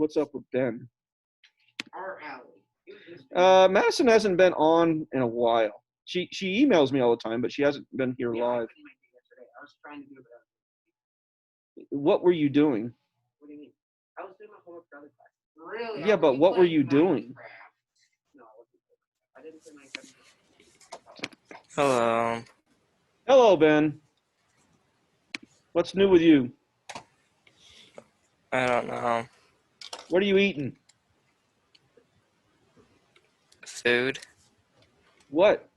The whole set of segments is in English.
what's up with Ben. Our alley. Madison hasn't been on in a while. She emails me all the time, but she hasn't been here live. I was trying to do it. What were you doing? What do you mean? I was doing my homework for other classes. Really? Yeah, but what were you doing? No, I didn't play Minecraft. Hello. Hello, Ben. What's new with you? I don't know. What are you eating? Food? What?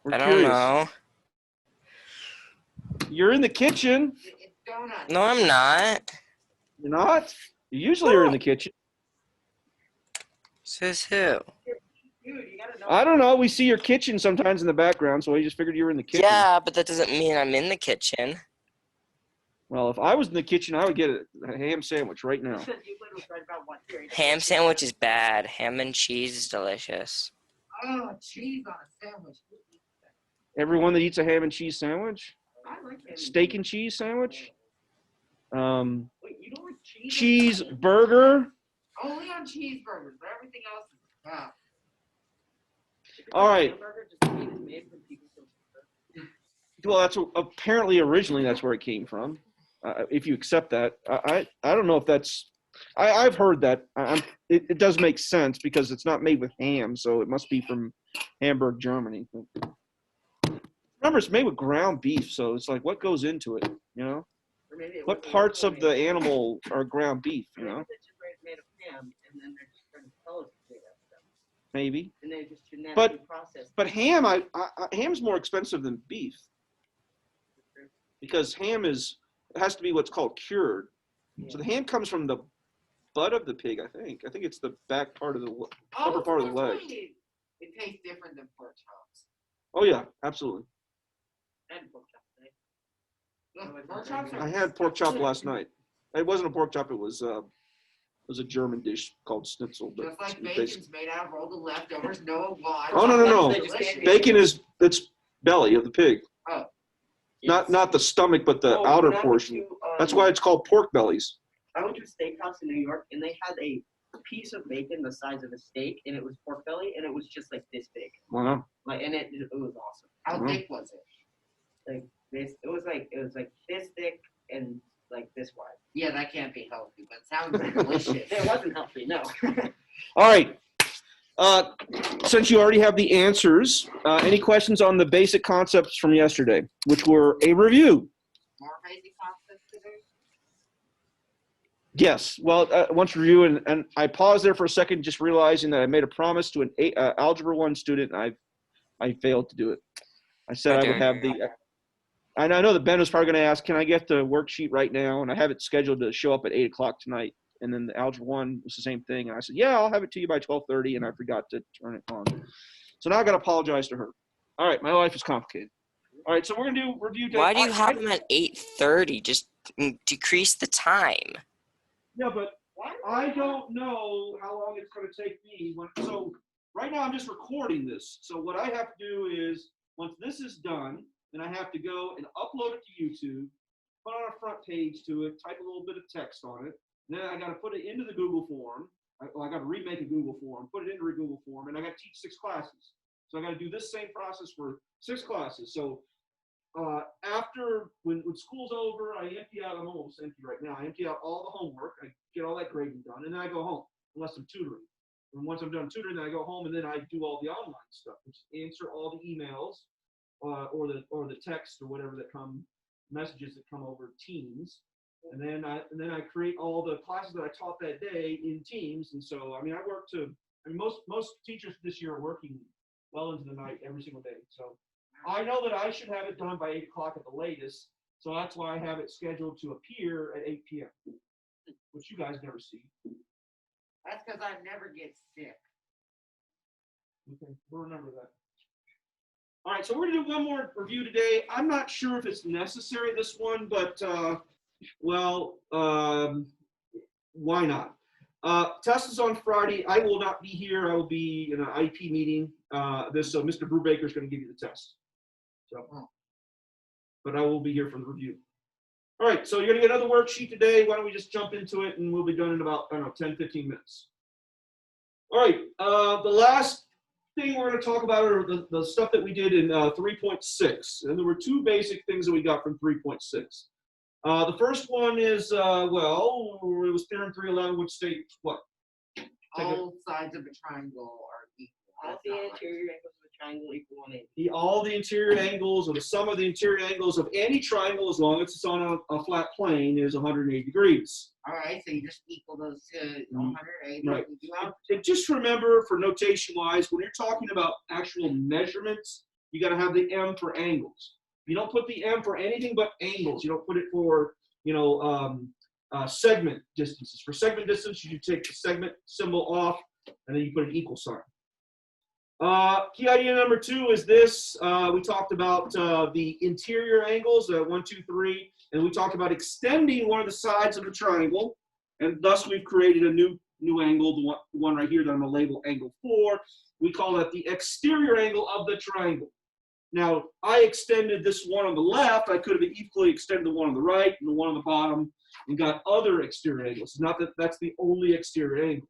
We're I don't curious. know. You're in the kitchen. It's donuts. No, I'm not. You're not? You usually are in the kitchen. Says who? Dude, you gotta know. I don't know. We see your kitchen sometimes in the background, so I just figured you were in the kitchen. Yeah, but that doesn't mean I'm in the kitchen. Well, if I was in the kitchen, I would get a ham sandwich right now. Ham sandwich is bad. Ham and cheese is delicious. Oh, cheese on a sandwich. Everyone that eats a ham and cheese sandwich? I like ham. Steak and cheese sandwich? Wait, you don't like cheese? Cheeseburger? Only on cheeseburgers, but everything else is crap. All right. Well, that's apparently originally that's where it came from. If you accept that, I don't know if that's. I've heard that. It does make sense because it's not made with ham, so it must be from Hamburg, Germany. Remember, it's made with ground beef, so it's like what goes into it, you know? What parts of the animal are ground beef, you know? Made of ham, and then they're just trying to tell us to do that stuff. Maybe. And they just genetically process. But ham, ham's more expensive than beef because ham has to be what's called cured. Yeah. So the ham comes from the butt of the pig, I think. I think it's the back part of the upper part of the leg. It tastes different than pork chops. Oh yeah, absolutely. And pork chops. I had pork chop last night. It wasn't a pork chop. It was a German dish called schnitzel. But just like bacon's made out of all the leftovers. Noah wants. Oh no! Bacon is it's belly of the pig. Oh. Yes. Not the stomach, but the outer portion. That's why it's called pork bellies. I went to a steakhouse in New York, and they had a piece of bacon the size of a steak, and it was pork belly, and it was just like this big. Wow. Like, and it was awesome. How thick was it? Like this. It was like this thick and like this wide. Yeah, that can't be healthy, but it sounds delicious. It wasn't healthy, no. All right. Since you already have the answers, any questions on the basic concepts from yesterday, which were a review? More basic concepts today? Yes. Well, once review, and I paused there for a second, just realizing that I made a promise to an Algebra 1 student, and I failed to do it. I said I would have the. And I know that Ben was probably going to ask, can I get the worksheet right now? And I have it scheduled to show up at 8 o'clock tonight. And then the Algebra 1 was the same thing. And I said, yeah, I'll have it to you by 12:30, and I forgot to turn it on. So now I got to apologize to her. All right, my life is complicated. All right, so we're going to do review day. Why do you have them at 8:30? Just decrease the time. Yeah, but I don't know how long it's going to take me. So right now I'm just recording this. So what I have to do is, once this is done, then I have to go and upload it to YouTube, put on a front page to it, type a little bit of text on it. Then I got to put it into the Google form. I got to remake a Google form, put it into a Google form, and I got to teach 6 classes. So I got to do this same process for 6 classes. So after, when school's over, I empty out, I'm almost empty right now. I empty out all the homework. I get all that grading done, and then I go home, unless I'm tutoring. And once I'm done tutoring, then I go home, and then I do all the online stuff, which is answer all the emails or the text or whatever that come, messages that come over Teams. And then I create all the classes that I taught that day in Teams. And so, I mean, most teachers this year are working well into the night every single day. So I know that I should have it done by 8 o'clock at the latest. So that's why I have it scheduled to appear at 8 p.m., which you guys never see. That's because I never get sick. Okay, we'll remember that. All right, so we're going to do one more review today. I'm not sure if it's necessary, this one, but why not? Test is on Friday. I will not be here. I will be in an IP meeting. So Mr. Brubaker is going to give you the test. So, but I will be here for the review. All right, so you're gonna get another worksheet today. Why don't we just jump into it and we'll be done in about, I don't know, 10, 15 minutes. All right, the last thing we're gonna talk about are the stuff that we did in 3.6. And there were two basic things that we got from 3.6. The first one is, well, it was Theorem 311, which states what? All sides of a triangle are equal. All the interior angles of a triangle equal 180. All the interior angles, or the sum of the interior angles of any triangle, as long as it's on a flat plane, is 180 degrees. All right, so you just equal those to 180. Right. You have And just remember, for notation-wise, when you're talking about actual measurements, you got to have the M for angles. You don't put the M for anything but angles. You don't put it for, segment distances. For segment distance, you take the segment symbol off, and then you put an equal sign. Key idea number 2 is this. We talked about the interior angles, 1, 2, 3, and we talked about extending one of the sides of the triangle, and thus we've created a new angle, the one right here that I'm going to label angle 4. We call that the exterior angle of the triangle. Now, I extended this one on the left. I could have equally extended the one on the right and the one on the bottom and got other exterior angles. Not that that's the only exterior angle.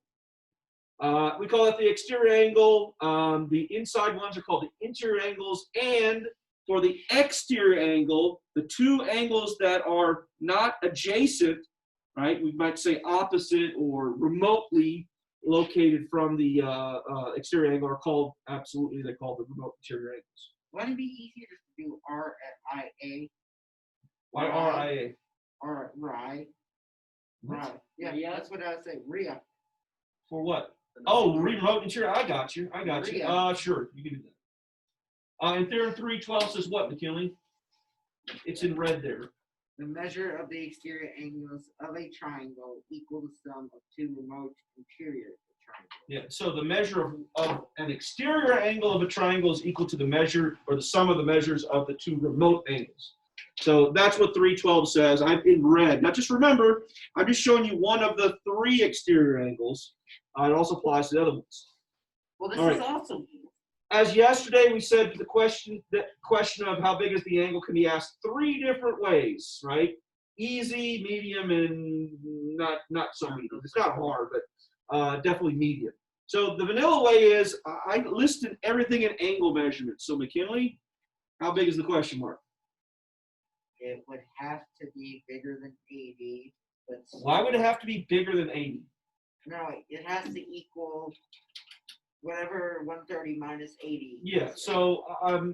We call it the exterior angle. The inside ones are called the interior angles. And for the exterior angle, the two angles that are not adjacent, right? We might say opposite or remotely located from the exterior angle are called, absolutely, they're called the remote interior angles. Wouldn't it be easier just to do RIA? Why RIA? Or RI? Right. Yeah, Ria? that's what I would say. RIA. For what? Oh, remote interior. I got you. Ria. Sure, you can do that. And Theorem 312 says what, McKinley? It's in red there. The measure of the exterior angles of a triangle equal the sum of two remote interiors of a triangle. Yeah, so the measure of an exterior angle of a triangle is equal to the measure or the sum of the measures of the two remote angles. So that's what 312 says. I'm in red. Now just remember, I'm just showing you one of the 3 exterior angles. It also applies to the other ones. Well, this All is right. awesome. As yesterday we said, the question of how big is the angle can be asked 3 different ways, right? Easy, medium, and not so medium. It's not hard, but definitely medium. So the vanilla way is I listed everything in angle measurements. So McKinley, how big is the question mark? It would have to be bigger than 80. But Why would it have to be bigger than 80? No, it has to equal whatever 130 minus 80. Yeah, so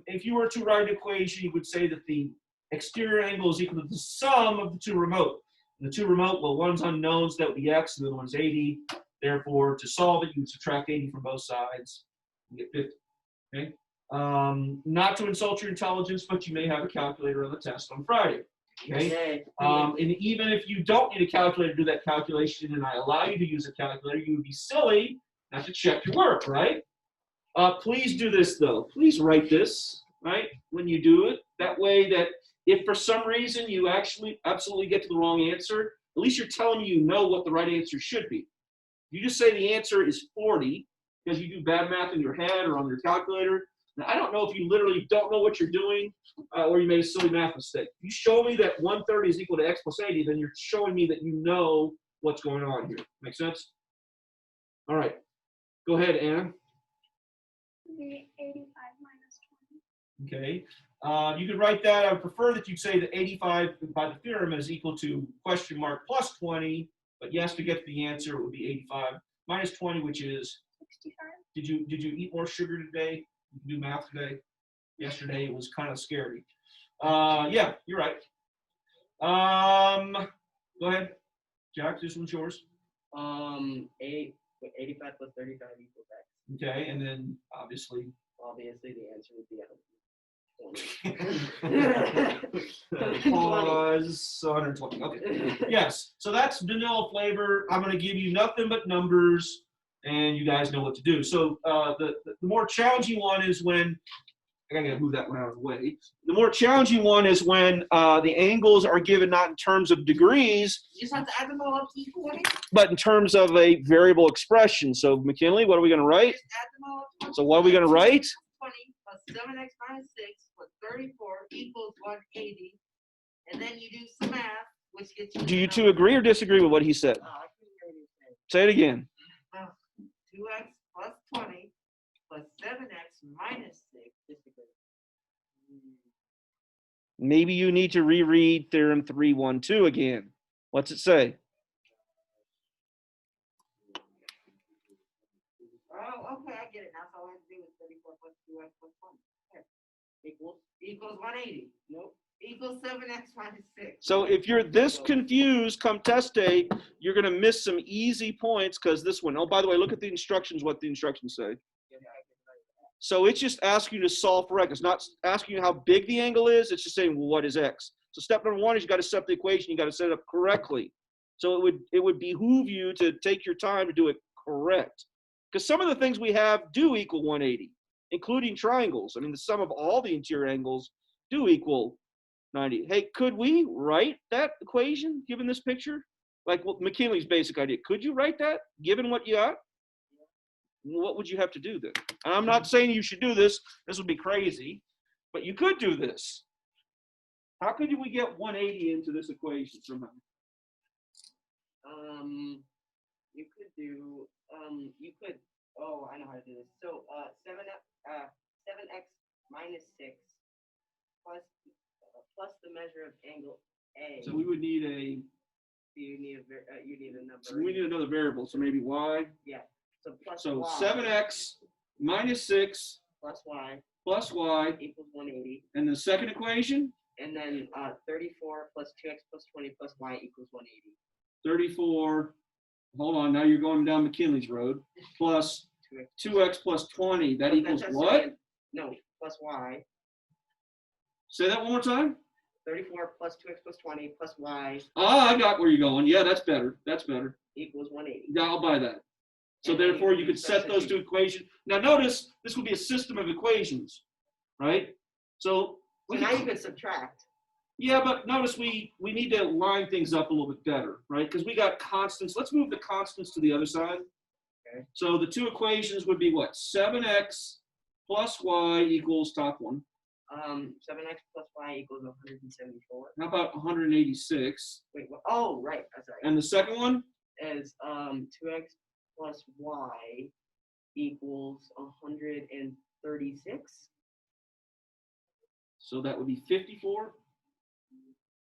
if you were to write an equation, you would say that the exterior angle is equal to the sum of the two remote. And the two remote, well, one's unknown, so that would be x, and the other one's 80. Therefore, to solve it, you would subtract 80 from both sides and get 50. Okay? Not to insult your intelligence, but you may have a calculator on the test on Friday. Okay? And even if you don't need a calculator to do that calculation, and I allow you to use a calculator, you would be silly not to check your work, right? Please do this, though. Please write this, right, when you do it. That way that if for some reason you actually absolutely get to the wrong answer, at least you're telling me you know what the right answer should be. You just say the answer is 40 because you do bad math in your head or on your calculator. Now, I don't know if you literally don't know what you're doing or you made a silly math mistake. If you show me that 130 is equal to x plus 80, then you're showing me that you know what's going on here. Make sense? All right. Go ahead, Anna. The 85 minus 20. Okay. You could write that. I would prefer that you say that 85 by the theorem is equal to question mark plus 20. But yes, to get to the answer, it would be 85 minus 20, which is 65. Did you eat more sugar today? Did you do math today? Yesterday it was kind of scary. Yeah, you're right. Go ahead, Jack. This one's yours. 85 plus 35 equals x. Okay, and then obviously. Obviously, the answer would be 120. Pause. 120. Okay. Yes. So that's vanilla flavor. I'm going to give you nothing but numbers, and you guys know what to do. So the more challenging one is when I gotta move that one out of the way. The more challenging one is when the angles are given not in terms of degrees, You just have to add them all up equally. but in terms of a variable expression. So McKinley, what are we going to write? Add them all up. So what are we going to write? 20 plus 7x minus 6 plus 34 equals 180. And then you do some math, which gets you. Do you two agree or disagree with what he said? I couldn't hear what you said. Say it again. 2x plus 20 plus 7x minus 6. Disagree. Maybe you need to reread Theorem 3.1.2 again. What's it say? Oh, okay, I get it. Now, so all I have to do is 34 plus 2x plus 20. Okay. Equals 180. Nope. Equals 7x minus 6. So if you're this confused come test day, you're going to miss some easy points because this one. Oh, by the way, look at the instructions, what the instructions say. So it's just asking you to solve for x. It's not asking you how big the angle is. It's just saying, well, what is x? So step number one is you got to set the equation. You got to set it up correctly. So it would behoove you to take your time to do it correct. Because some of the things we have do equal 180, including triangles. I mean, the sum of all the interior angles do equal 90. Hey, could we write that equation given this picture? Like what McKinley's basic idea. Could you write that given what you got? What would you have to do then? And I'm not saying you should do this. This would be crazy. But you could do this. How could we get 180 into this equation somehow? You could do, oh, I know how to do this. So, 7x minus 6 plus the measure of angle A. So we would need a, You need a number. so we need another variable. So maybe y. Yeah. So plus So y 7x minus 6 plus y plus y. equals 180. And the second equation, And then 34 plus 2x plus 20 plus y equals 180. 34. Hold on, now you're going down McKinley's road. Plus 2x plus 20. That No, equals that's what? No, plus y. Say that one more time. 34 plus 2x plus 20 plus y Ah, I got where you're going. Yeah, that's better. That's better. equals 180. Yeah, I'll buy that. So And then therefore, you can could set those two equations. Now notice, this would be a system of equations, right? So, So now you could subtract. yeah, but notice we need to line things up a little bit better, right? Because we got constants. Let's move the constants to the other side. Okay. So the two equations would be what? 7x plus y equals top one. 7x plus y equals 174. How about 186? Wait, what? Oh, right. That's right. And the second one? Is 2x plus y equals 136. So that would be 54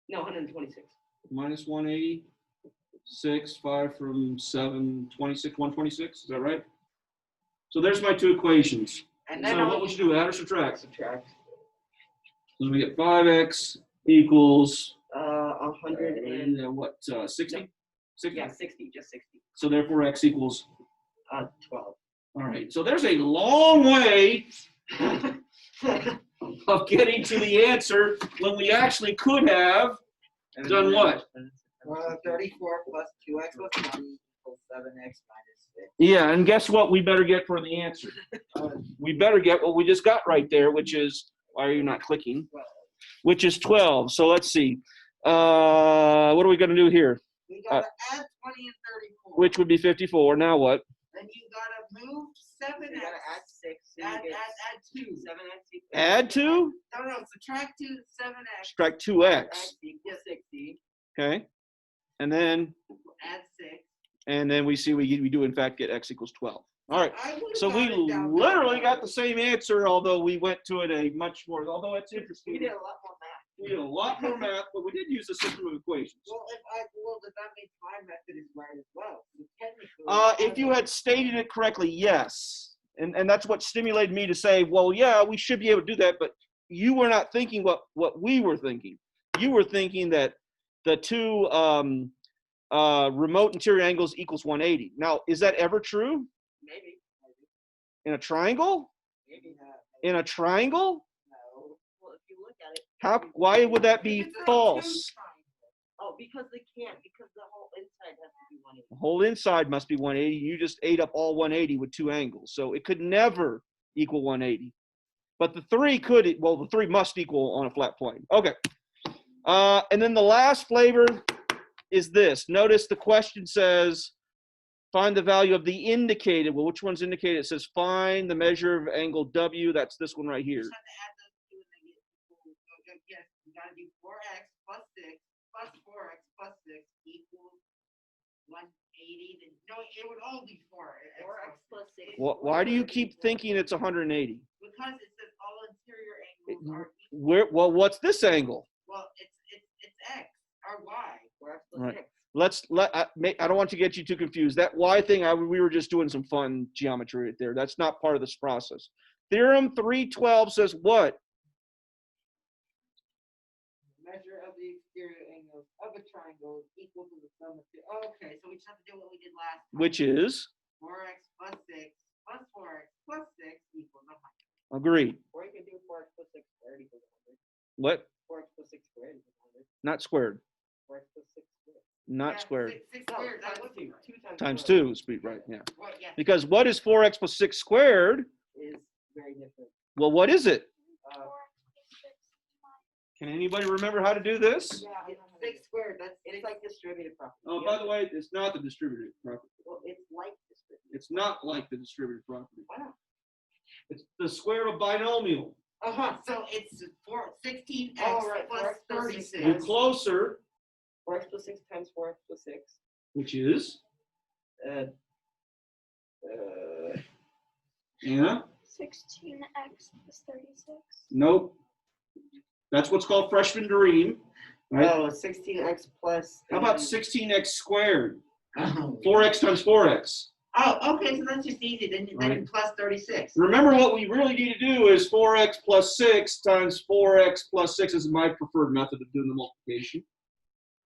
No, 126. minus 180. 6, 5 from 7, 26, 126. Is that right? So there's my two equations. And then So what would you do? Add or subtract? Subtract. So we get 5x equals 100 and what? 60? 60? yeah, 60, just 60. So therefore x equals 12. all right. So there's a long way of getting to the answer when we actually could have done what? 34 plus 2x plus 20 equals 7x minus 6. Yeah, and guess what we better get for the answer? We better get what we just got right there, which is, why are you not clicking? 12. Which is 12. So let's see. What are we going to do here? You gotta add 20 and 34. Which would be 54. Now what? Then you gotta move 7x. You gotta add 6. Add 2. 7x equals. Add 2? No, subtract 2, 7x. Subtract 2x. X equals 60. Okay. And then Add 6. And then we see we do in fact get x equals 12. All right. I would've So we got it down literally better. got the same answer, although we went to it a much more, although it's We interesting. did a lot more math. We did a lot more math, but we did use a system of equations. Well, does that mean my method is right as well? So technically, If you had stated it correctly, yes. And that's what stimulated me to say, well, yeah, we should be able to do that, but you were not thinking what we were thinking. You were thinking that the two remote interior angles equals 180. Now, is that ever true? maybe. In a triangle? Maybe not. In a triangle? No. Well, if you look at it. Why would that be If it's a false? two triangle. Oh, because they can't. Because the whole inside has to be 180. The whole inside must be 180. You just ate up all 180 with two angles. So it could never equal 180. But the 3 could, well, the 3 must equal on a flat plane. Okay. And then the last flavor is this. Notice the question says, find the value of the indicated. Well, which one's indicated? It says find the measure of angle W. That's this one right here. You just have to add those two and then get equal. Yes, you gotta do 4x plus 6 plus 4x plus 6 equals 180. Then no, it would all be 4x plus 6. Why do you keep thinking it's 180? Because it says all interior angles are equal. Well, what's this angle? Well, it's x or y. 4x plus Right. 6. I don't want to get you too confused. That y thing, we were just doing some fun geometry right there. That's not part of this process. Theorem 312 says what? Measure of the exterior angles of a triangle is equal to the sum of two. Okay, so we just have to do what we did last time. Which is? 4x plus 6 plus 4x plus 6 equals 100. Agreed. Or you can do 4x plus 6 squared equals 100. What? 4x plus 6 squared equals 100. Not squared. 4x plus 6 squared. Not Yeah, squared. 6 squared, that would be 2 right. Times 12 2 is right, yeah. Well, yeah. Because what is 4x plus 6 squared? is very different. Well, what is it? 4x plus 6 minus. Can anybody remember how to do this? Yeah, I It's know how to do 6 it. squared, that's It's like distributed property. Oh, by the way, it's not the distributed property. Well, it's like distributed. It's not like the distributed property. Why not? It's the square of a binomial. So it's 16x Oh, right, plus 4x plus 36. 6. You're closer, 4x plus 6 times 4x plus 6. which is, Uh, yeah, 16x plus 36. nope. That's what's called freshman dream. Right? Oh, 16x plus. How about 16x squared? Oh. 4x times 4x. Oh, okay, so that's just easy. Then Right. plus 36. Remember, what we really need to do is 4x plus 6 times 4x plus 6 is my preferred method of doing the multiplication.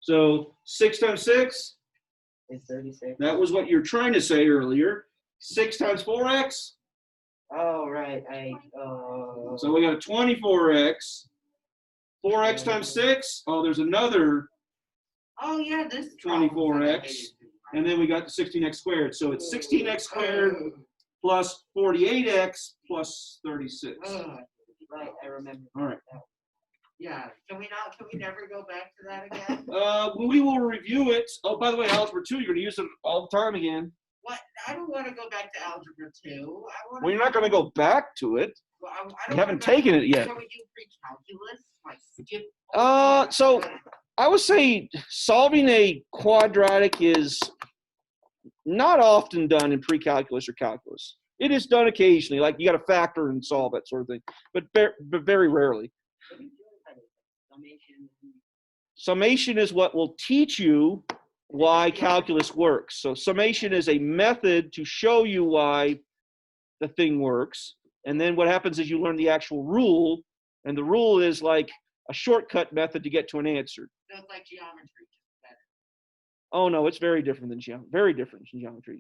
So 6 times 6, It's 36. that was what you were trying to say earlier. 6 times 4x, Oh, right. so we got a 24x. 4x times 6, oh, there's another, Oh, yeah, this 24x. and then we got the 16x squared. So it's 16x squared plus 48x plus 36. Right, I remember. All right. Yeah, can we never go back to that again? We will review it. Oh, by the way, algebra 2, you're going to use it all the time again. What? I don't want to go back to algebra 2. Well, you're not going to go back to it. Well, I You don't haven't wanna go- taken it yet. Can we do pre-calculus? Like skip? So I would say solving a quadratic is not often done in pre-calculus or calculus. It is done occasionally, like you got to factor and solve that sort of thing, but very rarely. What are you doing, kind of summation? Summation is what will teach you why calculus works. So summation is a method to show you why the thing works. And then what happens is you learn the actual rule, and the rule is like a shortcut method to get to an answer. So it's like geometry, just better. Oh no, it's very different than geometry. Very different than geometry.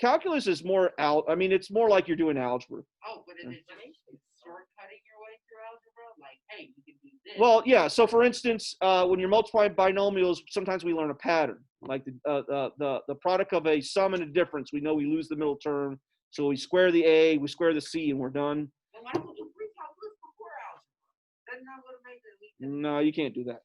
Calculus is more it's more like you're doing algebra. Oh, but it is just shortcutting your way through algebra? Like, hey, you can do this. Well, yeah. So for instance, when you're multiplying binomials, sometimes we learn a pattern, like the product of a sum and a difference. We know we lose the middle term, so we square the a, we square the c, and we're done. Then why don't we do pre-calculus before algebra? Then that would make it easy. No, you can't do that.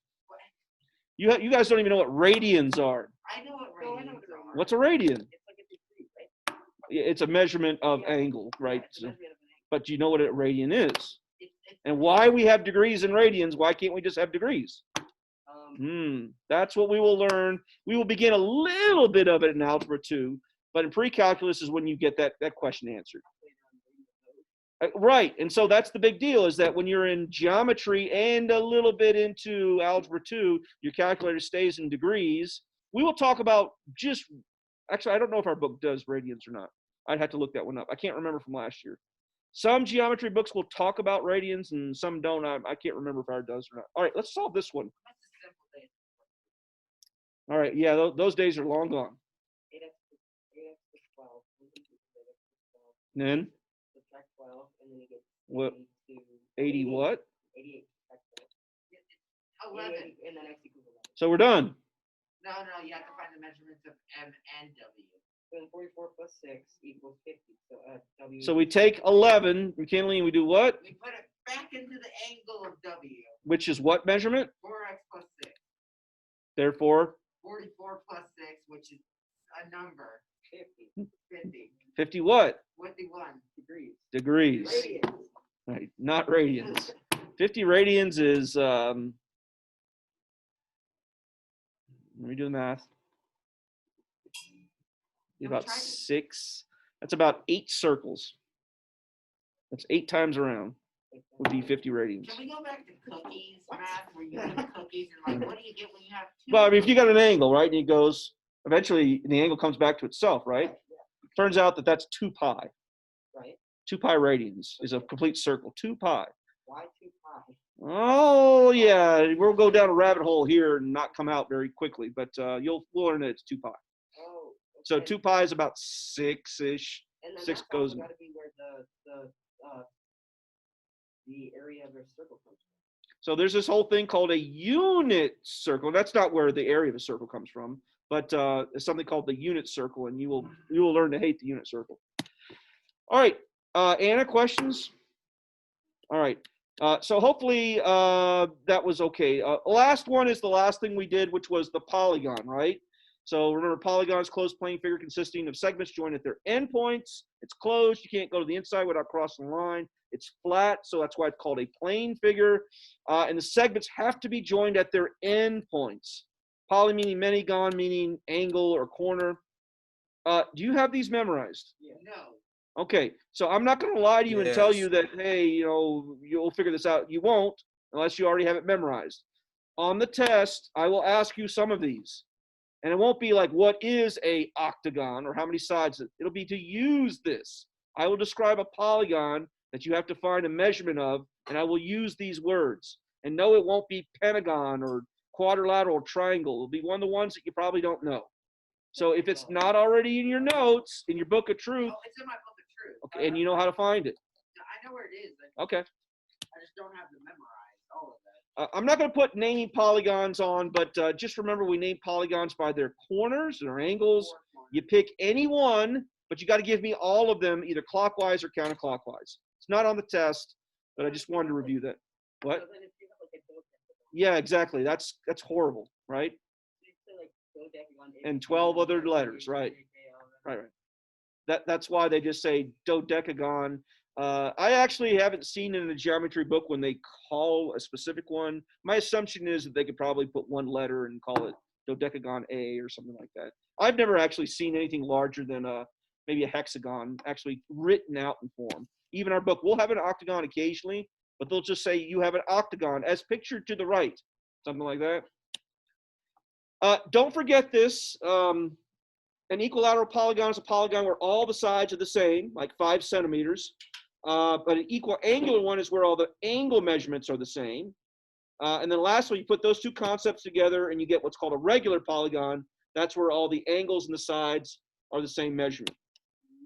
You guys don't even know what radians are. I know what No, I radians know what it is. are. What's a radian? It's like a degree, right? It's a measurement of Yeah. angle, right? It's a So, measurement of an angle. but you know what a radian is. It's And why we have degrees in radians, why can't we just have degrees? That's what we will learn. We will begin a little bit of it in algebra 2, but in pre-calculus is when you get that question answered. Right, and so that's the big deal, is that when you're in geometry and a little bit into algebra 2, your calculator stays in degrees. We will talk about actually, I don't know if our book does radians or not. I'd have to look that one up. I can't remember from last year. Some geometry books will talk about radians and some don't. I can't remember if ours does or not. All right, let's solve this one. That's a simple thing. All right, yeah, those days are long gone. 8x plus 12. And then, Subtract 12, and then you get what, 80 80 what? 88. Subtract 12. 11. And then x equals 11. So we're done. No, you have to find the measurements of M and W. Then 44 plus 6 equals 50. So W. So we take 11, McKinley, and we do what? We put it back into the angle of W. Which is what measurement? 4x plus 6. Therefore, 44 plus 6, which is a number. 50 50. 50 what? 51. degrees. Degrees. Radians. Right, not radians. 50 radians is Let me do the math. we About tried to- 6. That's about 8 circles. That's 8 times around. Would be 50 radians. Can we go back to cookies, math, where you put cookies and like, what do you get when you have two? Well, I mean, if you got an angle, right, and it goes, eventually the angle comes back to itself, right? Turns out that that's 2 pi. Right. 2 pi radians is a complete circle. 2 pi. Why 2 pi? Oh yeah, we'll go down a rabbit hole here and not come out very quickly, but we'll learn that it's 2 pi. Oh. So okay. 2 pi is about 6-ish. And then 6 that's goes. also got to be where the area of the circle comes from. So there's this whole thing called a unit circle. That's not where the area of a circle comes from, but it's something called the unit circle, and you will learn to hate the unit circle. All right, Anna, questions? All right. So hopefully that was okay. Last one is the last thing we did, which was the polygon, right? So remember, polygons, closed plane figure consisting of segments joined at their endpoints. It's closed. You can't go to the inside without crossing the line. It's flat, so that's why it's called a plane figure. And the segments have to be joined at their endpoints. Poly meaning many, gon meaning angle or corner. Do you have these memorized? Yeah. No. Okay, so I'm not going to lie to you and tell Yes. you that, hey, you'll figure this out. You won't unless you already have it memorized. On the test, I will ask you some of these. And it won't be like, what is a octagon or how many sides? It'll be to use this. I will describe a polygon that you have to find a measurement of, and I will use these words. And no, it won't be pentagon or quadrilateral or triangle. It'll be one of the ones that you probably don't know. So if it's not already in your notes, in your book of truth, Oh, it's in my book of truth. okay, and you know how to find it. I know where it is. But Okay. I just don't have them memorized. All of that. I'm not going to put naming polygons on, but just remember we name polygons by their corners, their angles. You pick any one, but you got to give me all of them, either clockwise or counterclockwise. It's not on the test, but I just wanted to review that. What? So then if you have like a dodecagon, Yeah, exactly. That's horrible, right? you say like dodecagon, And 12 other letters, right. Right. That's why they just say dodecagon. I actually haven't seen in a geometry book when they call a specific one. My assumption is that they could probably put one letter and call it dodecagon A or something like that. I've never actually seen anything larger than maybe a hexagon actually written out in form. Even our book, we'll have an octagon occasionally, but they'll just say you have an octagon as pictured to the right, something like that. Don't forget this. An equilateral polygon is a polygon where all the sides are the same, like 5 centimeters. But an equal angular one is where all the angle measurements are the same. And then lastly, you put those two concepts together and you get what's called a regular polygon. That's where all the angles and the sides are the same measurement.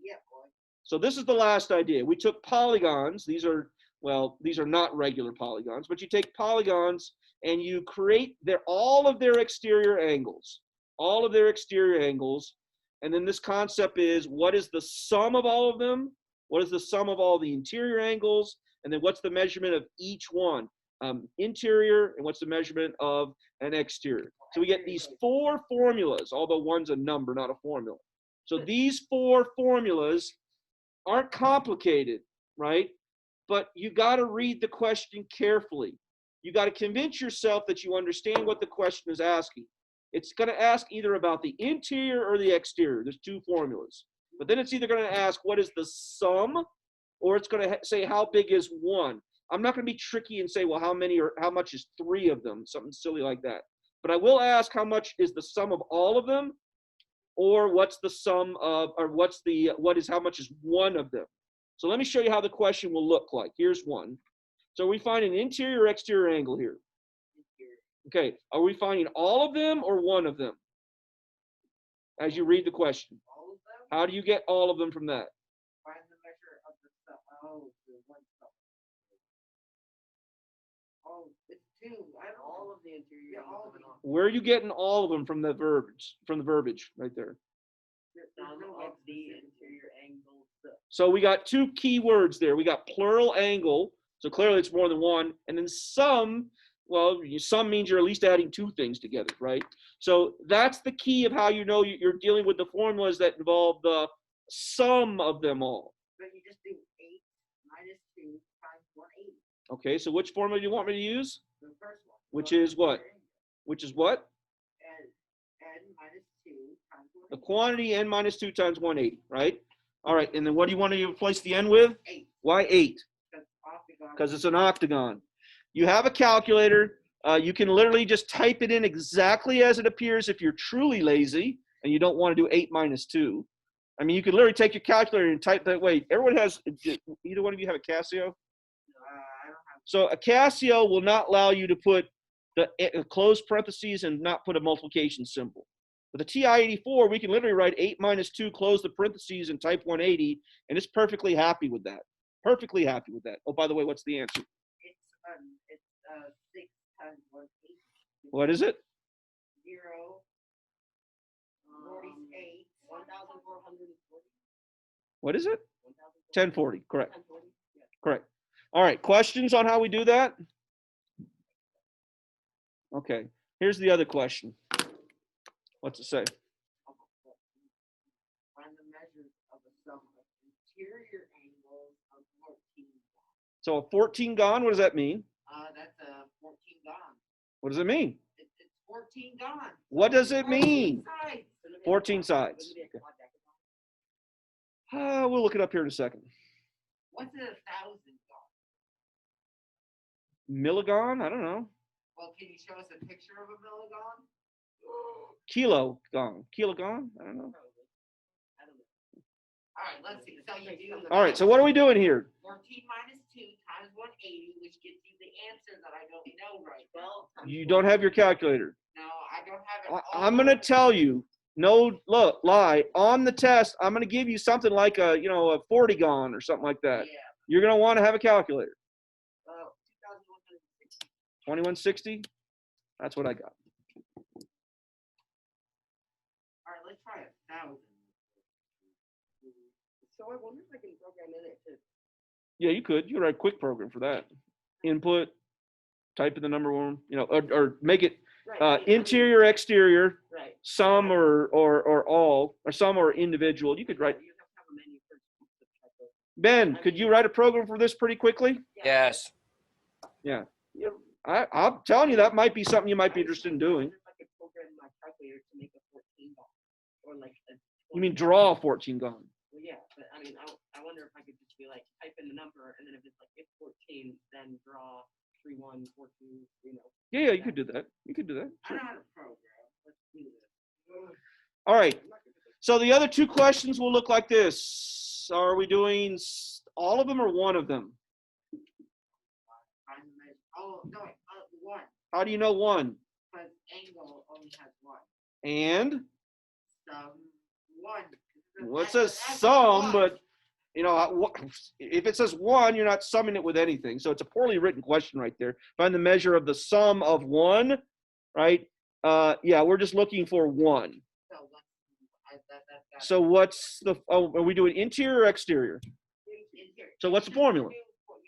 Yeah, boy. So this is the last idea. We took polygons. These are not regular polygons, but you take polygons and you create all of their exterior angles. All of their exterior angles. And then this concept is, what is the sum of all of them? What is the sum of all the interior angles? And then what's the measurement of each one? Interior, and what's the measurement of an exterior? So we get these 4 formulas, although one's a number, not a formula. So these 4 formulas aren't complicated, right? But you got to read the question carefully. You got to convince yourself that you understand what the question is asking. It's going to ask either about the interior or the exterior. There's 2 formulas. But then it's either going to ask what is the sum, or it's going to say how big is 1. I'm not going to be tricky and say, well, how much is 3 of them? Something silly like that. But I will ask how much is the sum of all of them, or what's the sum of, or how much is 1 of them? So let me show you how the question will look like. Here's one. So we find an interior or exterior angle here. Okay, are we finding all of them or 1 of them? As you read the question. All of them? How do you get all of them from that? Find the measure of the stuff. Oh, the one stuff. Oh, it's 2. I don't all of the interior. Yeah, all of them. Where are you getting all of them from the verbiage right there? of the interior angle. So we got 2 key words there. We got plural angle, so clearly it's more than 1, and then sum. Well, sum means you're at least adding 2 things together, right? So that's the key of how you know you're dealing with the formulas that involve the sum of them all. But you just do 8 minus 2 times 180. Okay, so which formula do you want me to use? The first one. Which is what? Which is what? And minus 2 times 1. The quantity n minus 2 times 180, right? All right, and then what do you want to replace the n with? 8. Why 8? Octagon. Because it's an octagon. You have a calculator. You can literally just type it in exactly as it appears if you're truly lazy and you don't want to do 8 minus 2. I mean, you could literally take your calculator and type that way. Everyone has, either one of you have a Casio? I don't have. So a Casio will not allow you to put the close parentheses and not put a multiplication symbol. With the TI-84, we can literally write 8 minus 2, close the parentheses, and type 180, and it's perfectly happy with that. Perfectly happy with that. Oh, by the way, what's the answer? It's 6 times 180. What is it? 0, 48, 1,440. What is it? 1,440. 1040. Correct. 1,440. Yeah. Correct. All right. Questions on how we do that? Okay. Here's the other question. What's it say? Find the measures of the sum of interior angles of 14. So a 14 gone, what does that mean? That's a 14 gone. What does it mean? It's 14 gone. What does it mean? 14 sides. 14 sides. We'll look it up here in a second. What's a 1,000 gone? Milligon? I don't know. Well, can you show us a picture of a milligon? Kilogon? Kilogon? I don't know. I don't know. All right, let's see. So you do. All right. So what are we doing here? 14 minus 2 times 180, which gives you the answer that I don't know right now. You don't have your calculator. No, I don't have it. I'm going to tell you. No, look, lie. On the test, I'm going to give you something like a 40gon or something like that. Yeah. You're going to want to have a calculator. 2,160. 2160? That's what I got. All right, let's try 1,000. So I wonder if I can program in it to. Yeah, you could. You could write a quick program for that. Input, type in the number one, or make it Right. interior, exterior, Right. sum or all, or sum or individual. You could write. You have to have a menu first to type those. Ben, could you write a program for this pretty quickly? Yes. Yeah. I'm telling you, that might be something you might be interested in doing. If I could program my calculator to make a 14 ball, or like a. You mean draw a 14 gon? Well, yeah, but I mean, I wonder if I could just be like type in the number, and then if it's like if 14, then draw 3 1 4 2. Yeah, you could do that. You could do that. I Sure. know how to program. Let's do this. All right. So the other two questions will look like this. Are we doing all of them or one of them? Find the measure. Oh, no, 1. How do you know one? Because angle only has 1. And Sum 1. well, it says sum, but if it says 1, you're not summing it with anything. So it's a poorly written question right there. Find the measure of the sum of 1, right? Yeah, we're just looking for 1. So what's the? Oh, are we doing interior or exterior? So what's the formula? You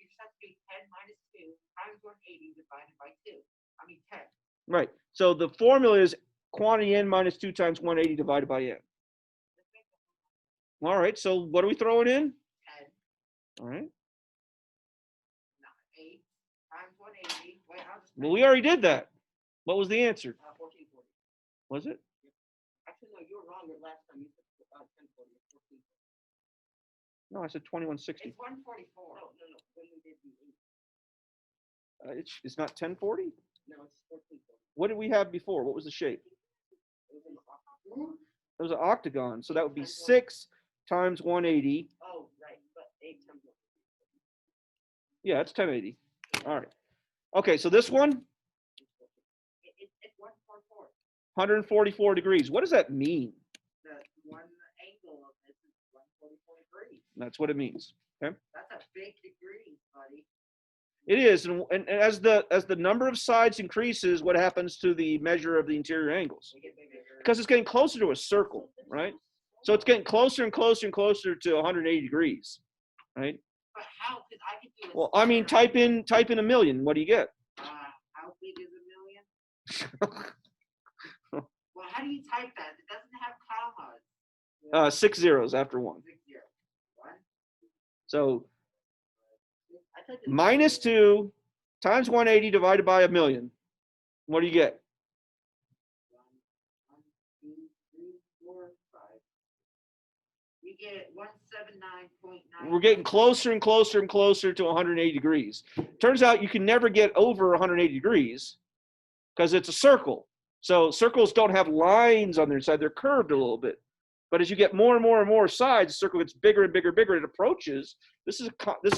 just have to do 10 minus 2 times 180 divided by 2. I mean 10. Right. So the formula is quantity n minus 2 times 180 divided by n. All right. So what are we throwing in? 10. All right. 8 times 180. Wait, I'll just. Well, we already did that. What was the answer? 1440. Was it? Actually, no, you were wrong. Your last time you said 1040. It's 1440. No, I said 2160. It's 144. No. When we did the 8. It's not 1040. No, it's 1440. What did we have before? What was the shape? It was an octagon. It was an octagon. So that would be 6 times 180. Oh, right. But 8 times 1. Yeah, it's 1080. All right. Okay, so this one, It's 144. 144 degrees. What does that mean? The one angle of this is 144 degrees. That's what it means. Okay. That's a big degree, buddy. It is, and as the number of sides increases, what happens to the measure of the interior angles? We get bigger. Because it's getting closer to a circle, right? So it's getting closer and closer and closer to 180 degrees, right? But how? Because I could do. Well, I mean, type in a million. What do you get? How big is a million? Well, how do you type that? It doesn't have commas. 6 zeros after 1. 6 0. 1. So I typed in minus 2 times 180 divided by a million. What do you get? We get 179.9. We're getting closer and closer and closer to 180 degrees. Turns out you can never get over 180 degrees because it's a circle. So circles don't have lines on their side. They're curved a little bit. But as you get more and more and more sides, the circle gets bigger and bigger and bigger. It approaches. This is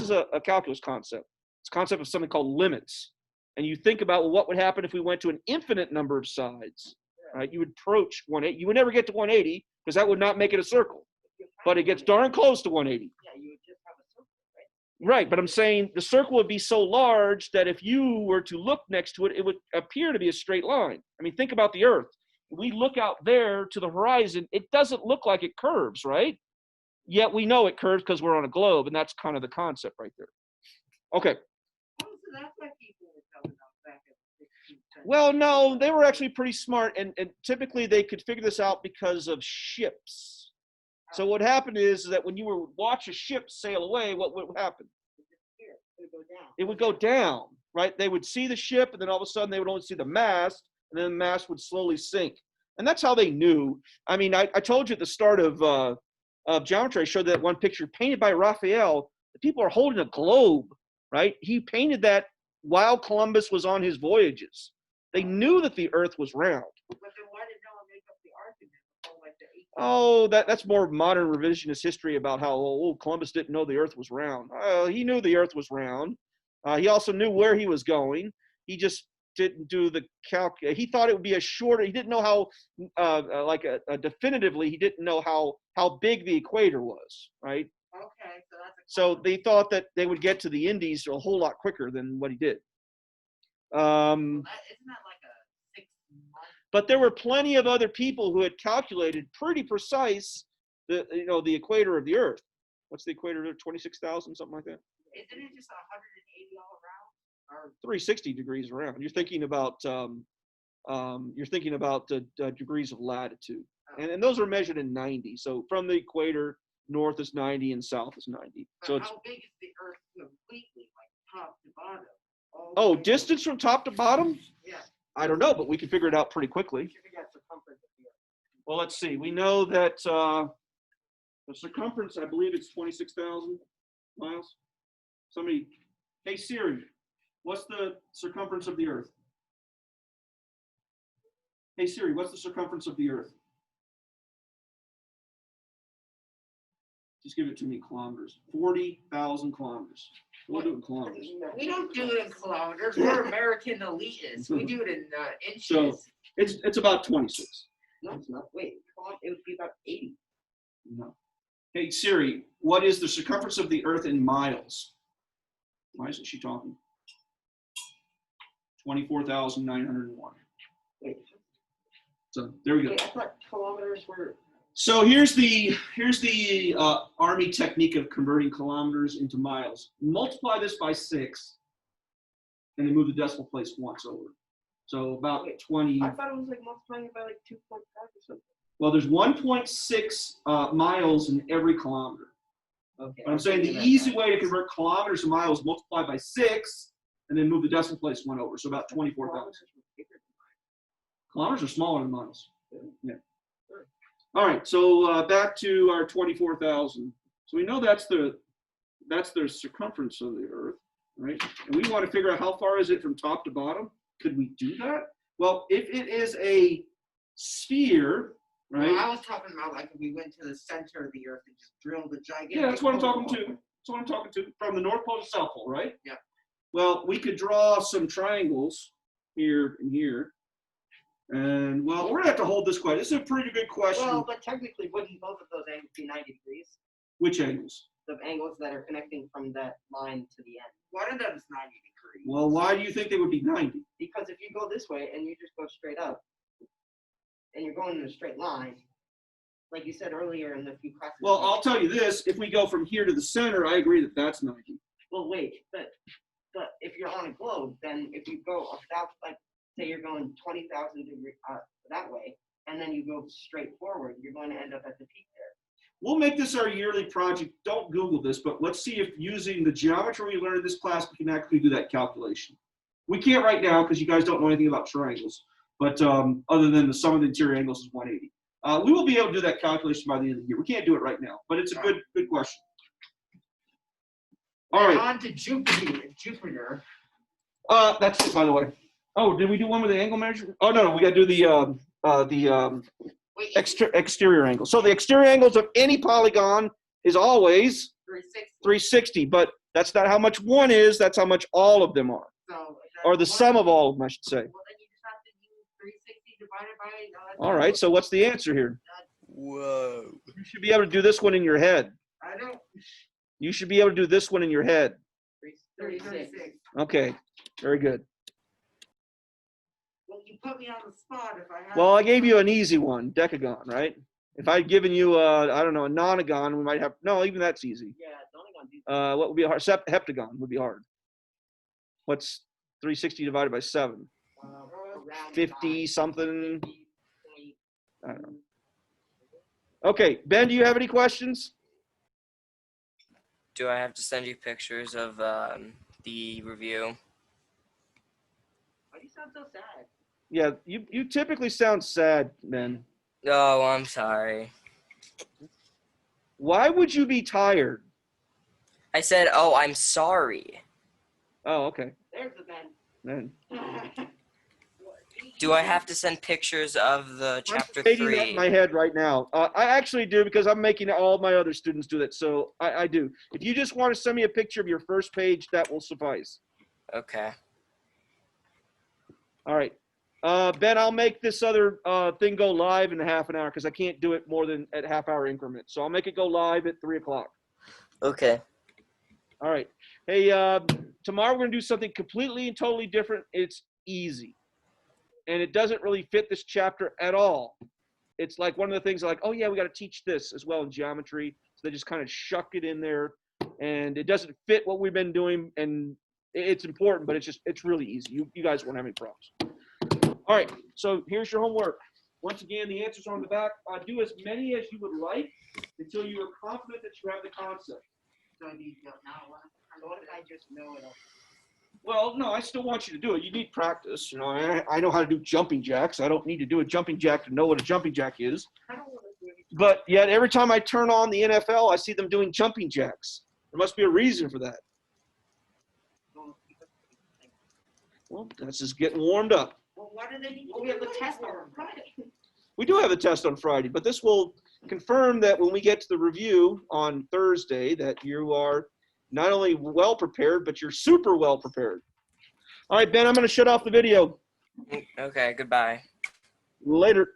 a calculus concept. It's a concept of something called limits. And you think about, well, what would happen if we went to an infinite number of sides? Right? You would approach 180. You would never get to 180 because that would not make it a circle. But it gets darn close to 180. Yeah, you would just have a circle, right? Right, but I'm saying the circle would be so large that if you were to look next to it, it would appear to be a straight line. I mean, think about the Earth. We look out there to the horizon, it doesn't look like it curves, right? Yet we know it curves because we're on a globe, and that's kind of the concept right there. Okay. Oh, so that's why people were telling us back in the 16th century. Well, no, they were actually pretty smart, and typically they could figure this out because of ships. So what happened is that when you would watch a ship sail away, what would happen? It would go down. It would go down, right? They would see the ship, and then all of a sudden they would only see the mast, and then the mast would slowly sink. And that's how they knew. I mean, I told you at the start of geometry, I showed that one picture painted by Raphael. The people are holding a globe, right? He painted that while Columbus was on his voyages. They knew that the Earth was round. But then why did no one make up the argument before like the 18th? Oh, that's more modern revisionist history about how Columbus didn't know the Earth was round. He knew the Earth was round. He also knew where he was going. He just didn't do the calc. He thought it would be a shorter. He didn't know how, definitively, he didn't know how big the equator was, right? Okay, so that's a So they thought that they would get to the Indies a whole lot quicker than what he did. isn't that like a 6 month? But there were plenty of other people who had calculated pretty precise the equator of the Earth. What's the equator there? 26,000, something like that. Isn't it just 180 all around? Or 360 degrees around. You're thinking about degrees of latitude, and those are measured in 90. So from the equator, north is 90 and south is 90. but So it's how big is the Earth completely, like top to bottom? distance from top to bottom. Yeah. I don't know, but we can figure it out pretty quickly. You figure out circumference of the Earth. Well, let's see. We know that the circumference, I believe it's 26,000 miles. Somebody, hey Siri, what's the circumference of the Earth? Hey Siri, what's the circumference of the Earth? Just give it to me, kilometers. 40,000 kilometers. We'll do it in kilometers. We don't do it in kilometers. We're American elitists. We do it in inches. So it's about 26. No, it's not. Wait, it would be about 80. No. Hey Siri, what is the circumference of the Earth in miles? Why isn't she talking? 24,901. Wait, So there we go. I thought kilometers were. So here's the Army technique of converting kilometers into miles. Multiply this by 6, and then move the decimal place once over. So about 20. I thought it was like multiplying it by like 2.5 or something. Well, there's 1.6 miles in every kilometer. Okay. But I'm saying the easy way to convert kilometers to miles is multiply by 6, and then move the decimal place one over. So about 24,000. Kilometers are smaller than miles. Yeah. All right, so back to our 24,000. So we know that's the circumference of the Earth, right? And we want to figure out how far is it from top to bottom. Could we do that? Well, if it is a sphere, right? Well, I was talking about like if we went to the center of the Earth and just drilled a gigantic. Yeah, that's what I'm hole. talking to. That's what I'm talking to. From the North Pole to South Pole, right? Yeah. Well, we could draw some triangles here and here. And, well, we're going to have to hold this question. This is a pretty good question. Well, but technically, wouldn't both of those angles be 90 degrees? Which angles? The angles that are connecting from that line to the end. One of them is 90 degrees. Well, why do you think they would be 90? Because if you go this way and you just go straight up, and you're going in a straight line, like you said earlier in the few classes. Well, I'll tell you this. If we go from here to the center, I agree that that's 90. Well, wait, but if you're on a globe, then if you go about, like, say you're going 20,000 degrees that way, and then you go straight forward, you're going to end up at the peak there. We'll make this our yearly project. Don't Google this, but let's see if using the geometry we learned in this class, we can actually do that calculation. We can't right now because you guys don't know anything about triangles, but other than the sum of the interior angles is 180. We will be able to do that calculation by the end of the year. We can't do it right now, but it's a good question. All right. On to Jupiter. That's it, by the way. Oh, did we do one with the angle measure? Oh no, we got to do the Wait, exterior angle. So the exterior angles of any polygon is always 360. 360, but that's not how much one is. That's how much all of them are, So, or the sum of all of them, I should say. Well, then you just have to use 360 divided by. All right. So what's the answer here? Whoa. You should be able to do this one in your head. I don't. You should be able to do this one in your head. 36. Okay. Very good. Well, you put me on the spot if I have. Well, I gave you an easy one, decagon, right? If I'd given you I don't know, a nonagon, we might have, no, even that's easy. Yeah, it's only gonna do. What would be hard? Heptagon would be hard. What's 360 divided by 7? Around 50 5. something. I don't know. Okay, Ben, do you have any questions? Do I have to send you pictures of the review? Why do you sound so sad? Yeah, you typically sound sad, Ben. Oh, I'm sorry. Why would you be tired? I said, oh, I'm sorry. Oh, okay. There's the Ben. Then Do I have to send pictures of the chapter I'm stating that in 3? my head right now. I actually do because I'm making all my other students do that. So I do. If you just want to send me a picture of your first page, that will suffice. Okay. All right. Ben, I'll make this other thing go live in half an hour because I can't do it more than at half-hour increments. So I'll make it go live at 3 o'clock. Okay. All right. Hey, tomorrow we're going to do something completely and totally different. It's easy. And it doesn't really fit this chapter at all. It's like one of the things like, oh, yeah, we got to teach this as well in geometry. So they just kind of shuck it in there. And it doesn't fit what we've been doing. And it's important, but it's really easy. You guys won't have any problems. All right. So here's your homework. Once again, the answers are on the back. Do as many as you would like until you are confident that you have the concept. So you don't know what if I just know it all? Well, no, I still want you to do it. You need practice. You know, I know how to do jumping jacks. I don't need to do a jumping jack to know what a jumping jack is. I don't want to do it. But yet, every time I turn on the NFL, I see them doing jumping jacks. There must be a reason for that. Well, that's just getting warmed up. Well, why do they need to have the test on Friday? We do have a test on Friday, but this will confirm that when we get to the review on Thursday, that you are not only well prepared, but you're super well prepared. All right, Ben, I'm going to shut off the video. Okay, goodbye. Later.